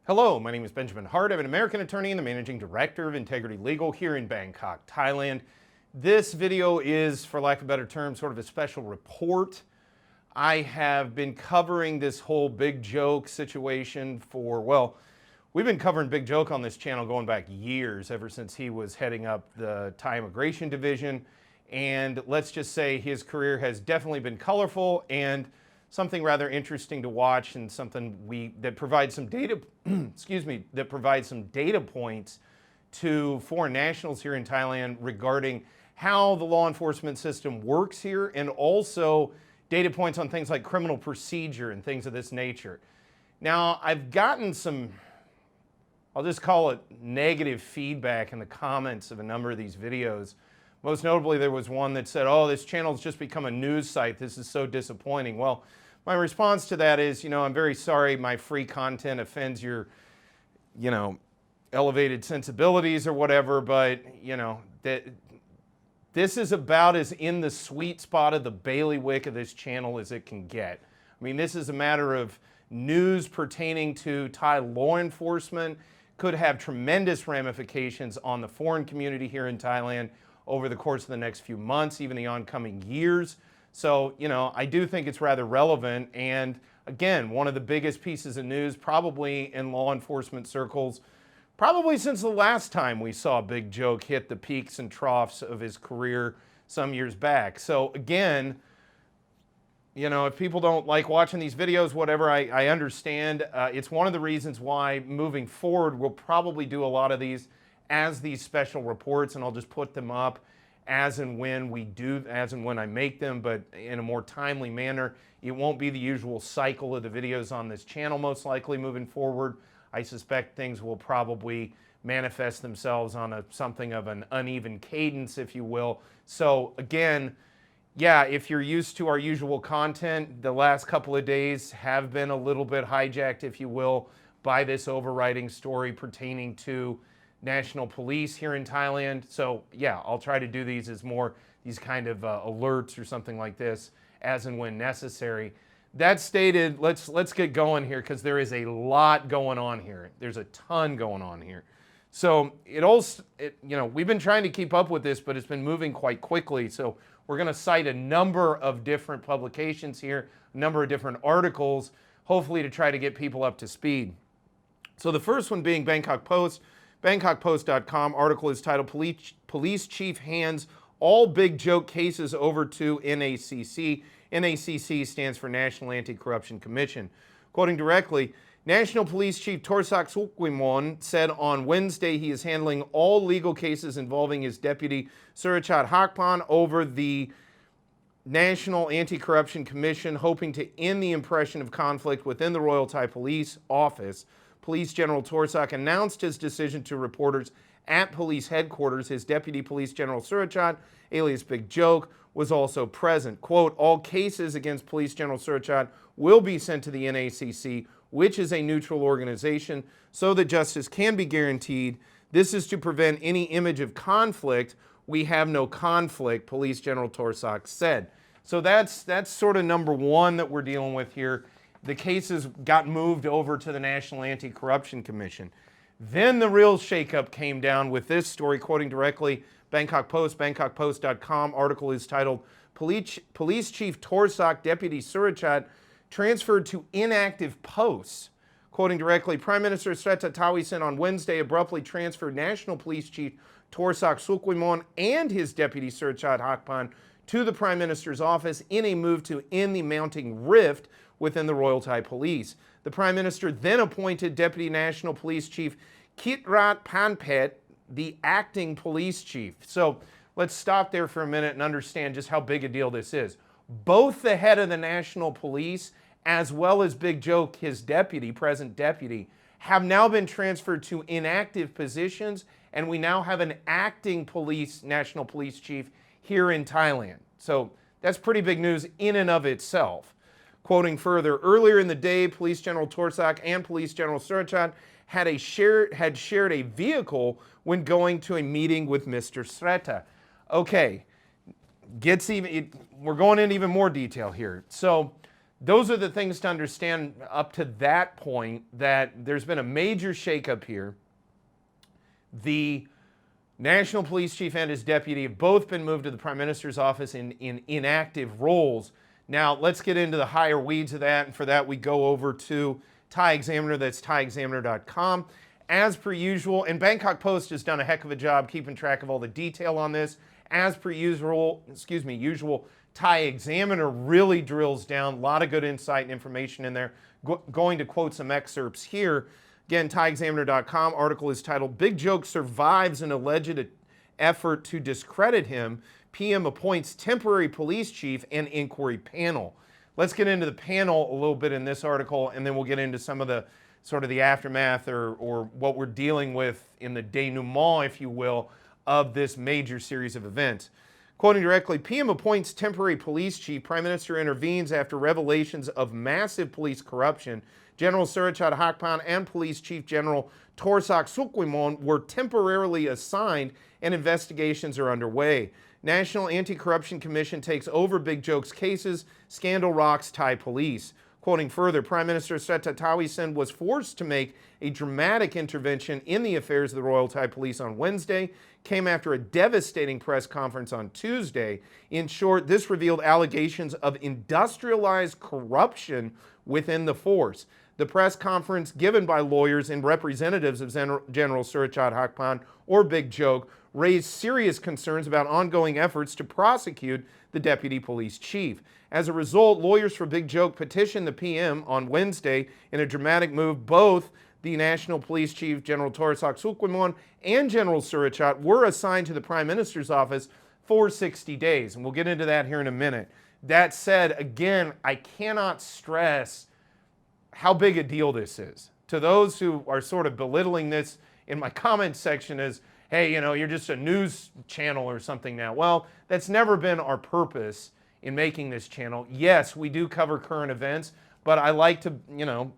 Hello, my name is Benjamin Hart. I'm an American attorney and the Managing Director of Integrity Legal here in Bangkok, Thailand. This video is, for lack of a better term, sort of a special report. I have been covering this whole Big Joke situation for, well, we've been covering Big Joke on this channel going back years, ever since he was heading up the Thai Immigration Division. And let's just say his career has definitely been colorful and something rather interesting to watch, and something that provides some data, that provides some data points to foreign nationals here in Thailand regarding how the law enforcement system works here, and also data points on things like criminal procedure and things of this nature. Now, I've gotten some, I'll just call it negative feedback in the comments of a number of these videos. Most notably, there was one that said, oh, this channel's just become a news site. This is so disappointing. Well, my response to that is, I'm very sorry my free content offends your, elevated sensibilities or whatever, but, this is about as in the sweet spot of the bailiwick of this channel as it can get. I mean, this is a matter of news pertaining to Thai law enforcement, could have tremendous ramifications on the foreign community here in Thailand over the course of the next few months, even the oncoming years. So, I do think it's rather relevant. And again, one of the biggest pieces of news probably in law enforcement circles, probably since the last time we saw Big Joke hit the peaks and troughs of his career some years back. So again, if people don't like watching these videos, whatever, I understand. It's one of the reasons why moving forward, we'll probably do a lot of these as these special reports, and I'll just put them up as and when I make them, but in a more timely manner. It won't be the usual cycle of the videos on this channel, most likely moving forward. I suspect things will probably manifest themselves on something of an uneven cadence, if you will. So again, yeah, if you're used to our usual content, the last couple of days have been a little bit hijacked, if you will, by this overriding story pertaining to national police here in Thailand. So yeah, I'll try to do these as more these kind of alerts or something like this as and when necessary. That stated, let's get going here, because there is a lot going on here. There's a ton going on here. So we've been trying to keep up with this, but it's been moving quite quickly. So we're going to cite a number of different publications here, a number of different articles, hopefully to try to get people up to speed. So the first one being Bangkok Post. BangkokPost.com article is titled Police Chief Hands All Big Joke Cases Over to NACC. NACC stands for National Anti-Corruption Commission. Quoting directly, National Police Chief Torsak Sukwimon said on Wednesday he is handling all legal cases involving his deputy Surachat Hakpan over the National Anti-Corruption Commission, hoping to end the impression of conflict within the Royal Thai Police Office. Police General Torsak announced his decision to reporters at police headquarters. His Deputy Police General Surachat, alias Big Joke, was also present. Quote, all cases against Police General Surachat will be sent to the NACC, which is a neutral organization, so that justice can be guaranteed. This is to prevent any image of conflict. We have no conflict, Police General Torsak said. So that's sort of number one that we're dealing with here. The cases got moved over to the National Anti-Corruption Commission. Then the real shakeup came down with this story, quoting directly Bangkok Post, BangkokPost.com. Article is titled, Police Chief Torsak Deputy Surachat Transferred to Inactive Posts. Quoting directly, Prime Minister Srettha Thavisin on Wednesday abruptly transferred National Police Chief Torsak Sukwimon and his Deputy Surachat Hakpan to the Prime Minister's office in a move to end the mounting rift within the Royal Thai Police. The Prime Minister then appointed Deputy National Police Chief Kitrat Panpet, the acting police chief. So let's stop there for a minute and understand just how big a deal this is. Both the head of the National Police as well as Big Joke, his deputy, present deputy, have now been transferred to inactive positions, and we now have an acting National Police Chief here in Thailand. So that's pretty big news in and of itself. Quoting further, earlier in the day, Police General Torsak and Police General Surachat had shared a vehicle when going to a meeting with Mr. Srettha. Okay, we're going into even more detail here. So those are the things to understand up to that point, that there's been a major shakeup here. The National Police Chief and his deputy have both been moved to the Prime Minister's office in inactive roles. Now, let's get into the higher weeds of that, and for that we go over to Thai Examiner, that's thaiexaminer.com. As per usual, and Bangkok Post has done a heck of a job keeping track of all the detail on this. As per usual, Thai Examiner really drills down, a lot of good insight and information in there. Going to quote some excerpts here. Again, thaiexaminer.com, article is titled, Big Joke Survives an Alleged Effort to Discredit Him. PM appoints temporary police chief and inquiry panel. Let's get into the panel a little bit in this article, and then we'll get into some of the sort of the aftermath or what we're dealing with in the denouement, if you will, of this major series of events. Quoting directly, PM appoints temporary police chief. Prime Minister intervenes after revelations of massive police corruption. General Surachate Hakpan and Police Chief General Torsak Sukwimon were temporarily assigned, and investigations are underway. National Anti-Corruption Commission takes over Big Joke's cases. Scandal rocks Thai police. Quoting further, Prime Minister Srettha Thavisin was forced to make a dramatic intervention in the affairs of the Royal Thai Police on Wednesday, came after a devastating press conference on Tuesday. In short, this revealed allegations of industrialized corruption within the force. The press conference given by lawyers and representatives of General Surachate Hakpan, or Big Joke, raised serious concerns about ongoing efforts to prosecute the deputy police chief. As a result, lawyers for Big Joke petitioned the PM on Wednesday in a dramatic move. Both the National Police Chief, General Torsak Sukwimon, and General Surachate were assigned to the Prime Minister's office for 60 days, and we'll get into that here in a minute. That said, again, I cannot stress how big a deal this is. To those who are sort of belittling this in my comments section as, hey, you know, you're just a news channel or something now. Well, that's never been our purpose in making this channel. Yes, we do cover current events, but I like to,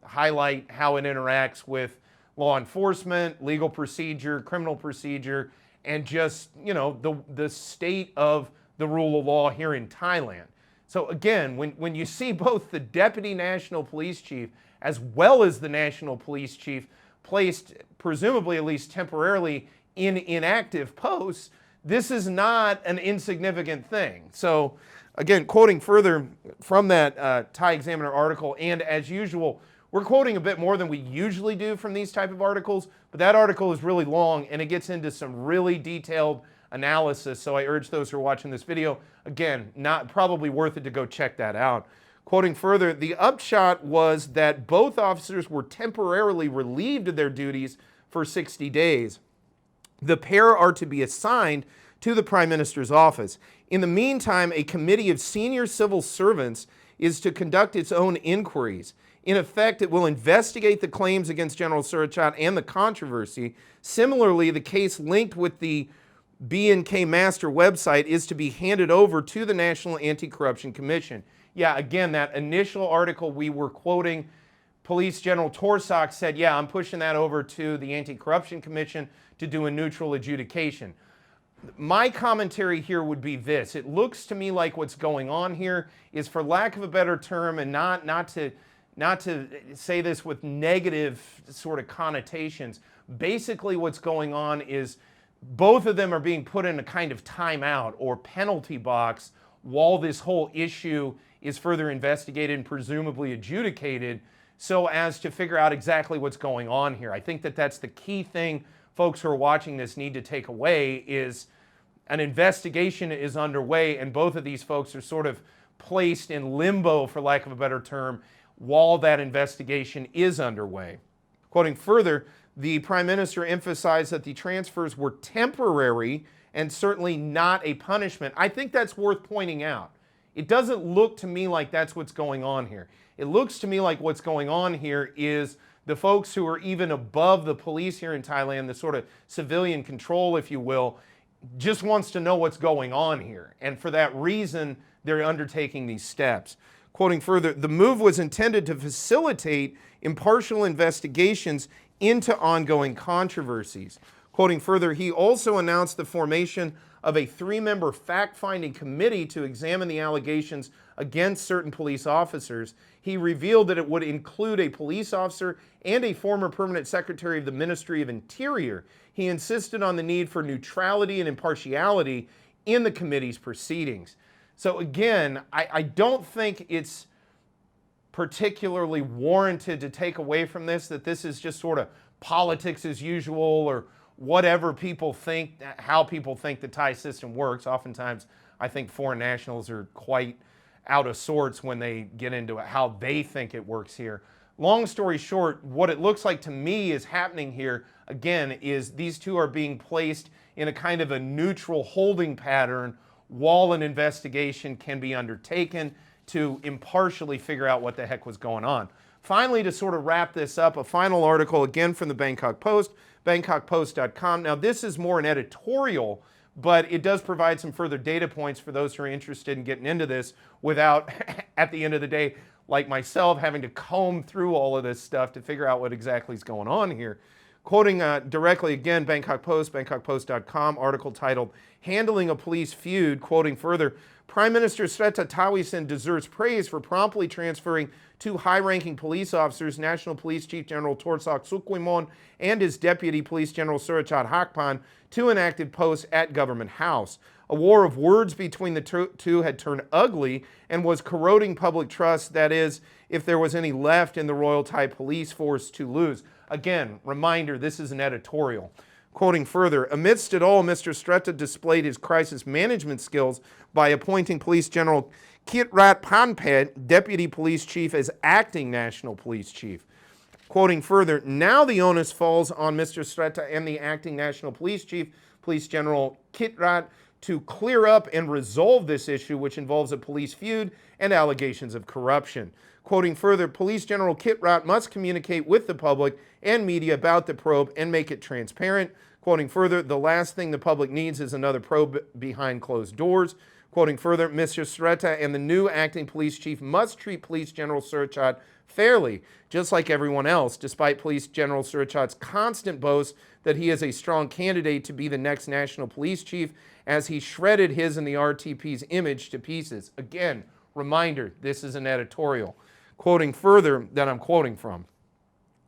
highlight how it interacts with law enforcement, legal procedure, criminal procedure, and just, the state of the rule of law here in Thailand. So again, when you see both the Deputy National Police Chief as well as the National Police Chief placed, presumably at least temporarily, in inactive posts, this is not an insignificant thing. So again, quoting further from that Thai Examiner article, and as usual, we're quoting a bit more than we usually do from these type of articles, but that article is really long and it gets into some really detailed analysis, so I urge those who are watching this video, again, not probably worth it to go check that out. Quoting further, the upshot was that both officers were temporarily relieved of their duties for 60 days. The pair are to be assigned to the Prime Minister's office. In the meantime, a committee of senior civil servants is to conduct its own inquiries. In effect, it will investigate the claims against General Surachate and the controversy. Similarly, the case linked with the B&K Master website is to be handed over to the National Anti-Corruption Commission. Yeah, again, that initial article we were quoting, Police General Torsak said, yeah, I'm pushing that over to the Anti-Corruption Commission to do a neutral adjudication. My commentary here would be this. It looks to me like what's going on here is, for lack of a better term, and not to say this with negative sort of connotations, basically what's going on is both of them are being put in a kind of timeout or penalty box while this whole issue is further investigated and presumably adjudicated, so as to figure out exactly what's going on here. I think that that's the key thing folks who are watching this need to take away, is an investigation is underway and both of these folks are sort of placed in limbo, for lack of a better term, while that investigation is underway. Quoting further, the Prime Minister emphasized that the transfers were temporary and certainly not a punishment. I think that's worth pointing out. It doesn't look to me like that's what's going on here. It looks to me like what's going on here is the folks who are even above the police here in Thailand, the sort of civilian control, if you will, just wants to know what's going on here. And for that reason, they're undertaking these steps. Quoting further, the move was intended to facilitate impartial investigations into ongoing controversies. Quoting further, he also announced the formation of a 3-member fact-finding committee to examine the allegations against certain police officers. He revealed that it would include a police officer and a former permanent secretary of the Ministry of Interior. He insisted on the need for neutrality and impartiality in the committee's proceedings. So again, I don't think it's particularly warranted to take away from this that this is just sort of politics as usual or whatever people think, how people think the Thai system works. Oftentimes, I think foreign nationals are quite out of sorts when they get into how they think it works here. Long story short, what it looks like to me is happening here, again, is these two are being placed in a kind of a neutral holding pattern while an investigation can be undertaken to impartially figure out what the heck was going on. Finally, to sort of wrap this up, a final article again from the Bangkok Post, bangkokpost.com. Now, this is more an editorial, but it does provide some further data points for those who are interested in getting into this without, at the end of the day, like myself, having to comb through all of this stuff to figure out what exactly is going on here. Quoting directly again, Bangkok Post, bangkokpost.com, article titled, Handling a Police Feud, quoting further, Prime Minister Srettha Thavisin deserves praise for promptly transferring two high-ranking police officers, National Police Chief General Torsak Sukwimon and his Deputy Police General Surachat Hakpan, to an active post at Government House. A war of words between the two had turned ugly and was corroding public trust, that is, if there was any left in the Royal Thai Police Force to lose. Again, reminder, this is an editorial. Quoting further, amidst it all, Mr. Srettha displayed his crisis management skills by appointing Police General Kitrat Panpet, Deputy Police Chief, as acting National Police Chief. Quoting further, now the onus falls on Mr. Srettha and the acting National Police Chief, Police General Kitrat, to clear up and resolve this issue, which involves a police feud and allegations of corruption. Quoting further, Police General Kitrat must communicate with the public and media about the probe and make it transparent. Quoting further, the last thing the public needs is another probe behind closed doors. Quoting further, Mr. Srettha and the new acting police chief must treat Police General Surachat fairly, just like everyone else, despite Police General Surachat's constant boast that he is a strong candidate to be the next national police chief, as he shredded his and the RTP's image to pieces. Again, reminder, this is an editorial. Quoting further, that I'm quoting from.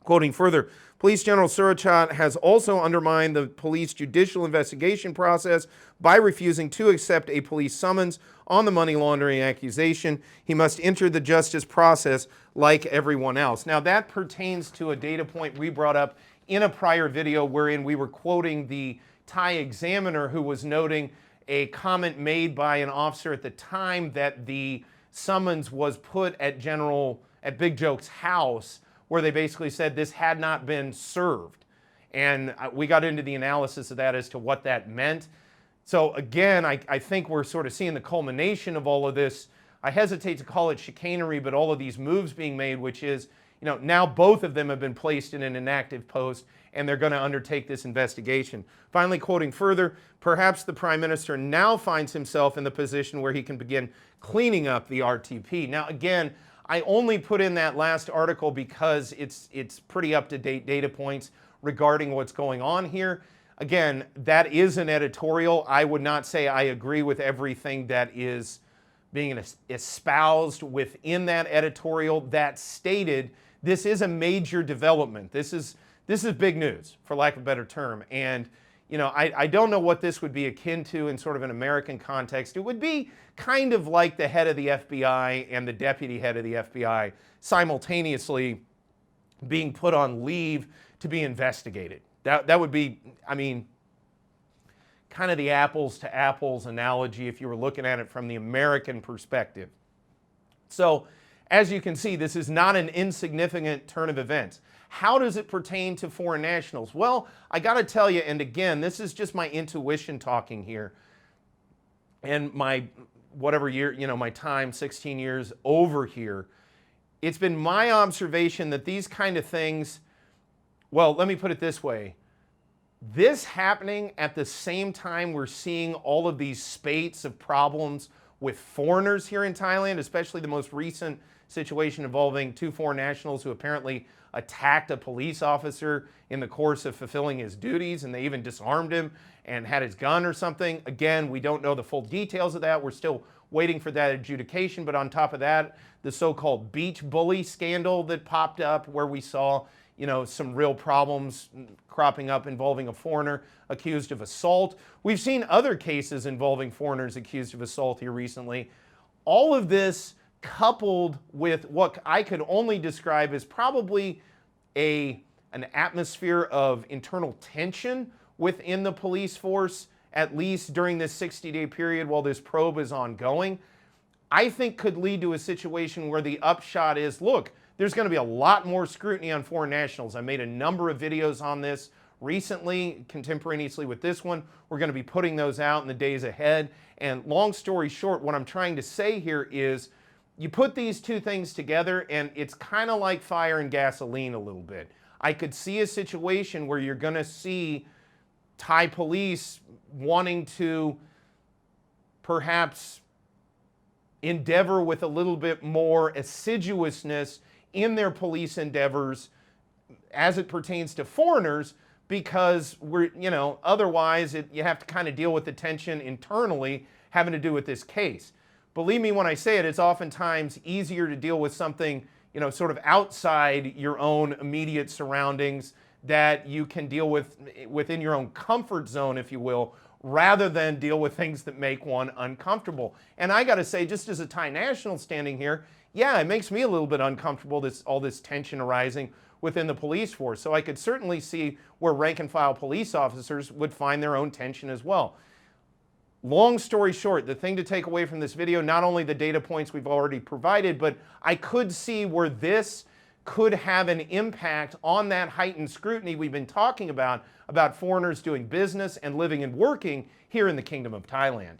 Quoting further, Police General Surachat has also undermined the police judicial investigation process by refusing to accept a police summons on the money laundering accusation. He must enter the justice process like everyone else. Now, that pertains to a data point we brought up in a prior video wherein we were quoting the Thai examiner who was noting a comment made by an officer at the time that the summons was put at Big Joke's house, where they basically said this had not been served. And we got into the analysis of that as to what that meant. So again, I think we're sort of seeing the culmination of all of this. I hesitate to call it chicanery, but all of these moves being made, which is, now both of them have been placed in an inactive post and they're going to undertake this investigation. Finally, quoting further, perhaps the Prime Minister now finds himself in the position where he can begin cleaning up the RTP. Now again, I only put in that last article because it's pretty up-to-date data points regarding what's going on here. Again, that is an editorial. I would not say I agree with everything that is being espoused within that editorial. That stated, this is a major development. This is big news, for lack of a better term. And I don't know what this would be akin to in sort of an American context. It would be kind of like the head of the FBI and the deputy head of the FBI simultaneously being put on leave to be investigated. That would be, kind of the apples to apples analogy if you were looking at it from the American perspective. So, as you can see, this is not an insignificant turn of events. How does it pertain to foreign nationals? Well, I got to tell you, and again, this is just my intuition talking here, and my whatever year, my time, 16 years over here, it's been my observation that these kind of things, well, let me put it this way. This happening at the same time we're seeing all of these spates of problems with foreigners here in Thailand, especially the most recent situation involving 2 foreign nationals who apparently attacked a police officer in the course of fulfilling his duties, and they even disarmed him and had his gun or something. Again, we don't know the full details of that. We're still waiting for that adjudication. But on top of that, the so-called beach bully scandal that popped up, where we saw, you know, some real problems cropping up involving a foreigner accused of assault. We've seen other cases involving foreigners accused of assault here recently. All of this coupled with what I could only describe as probably an atmosphere of internal tension within the police force, at least during this 60-day period while this probe is ongoing, I think could lead to a situation where the upshot is, look, there's going to be a lot more scrutiny on foreign nationals. I made a number of videos on this recently, contemporaneously with this one. We're going to be putting those out in the days ahead. And long story short, what I'm trying to say here is you put these two things together and it's kind of like fire and gasoline a little bit. I could see a situation where you're going to see Thai police wanting to perhaps endeavor with a little bit more assiduousness in their police endeavors as it pertains to foreigners, because otherwise you have to kind of deal with the tension internally having to do with this case. Believe me when I say it, it's oftentimes easier to deal with something, sort of outside your own immediate surroundings that you can deal with within your own comfort zone, if you will, rather than deal with things that make one uncomfortable. And I got to say, just as a Thai national standing here, yeah, it makes me a little bit uncomfortable, all this tension arising within the police force. So I could certainly see where rank and file police officers would find their own tension as well. Long story short, the thing to take away from this video, not only the data points we've already provided, but I could see where this could have an impact on that heightened scrutiny we've been talking about foreigners doing business and living and working here in the Kingdom of Thailand.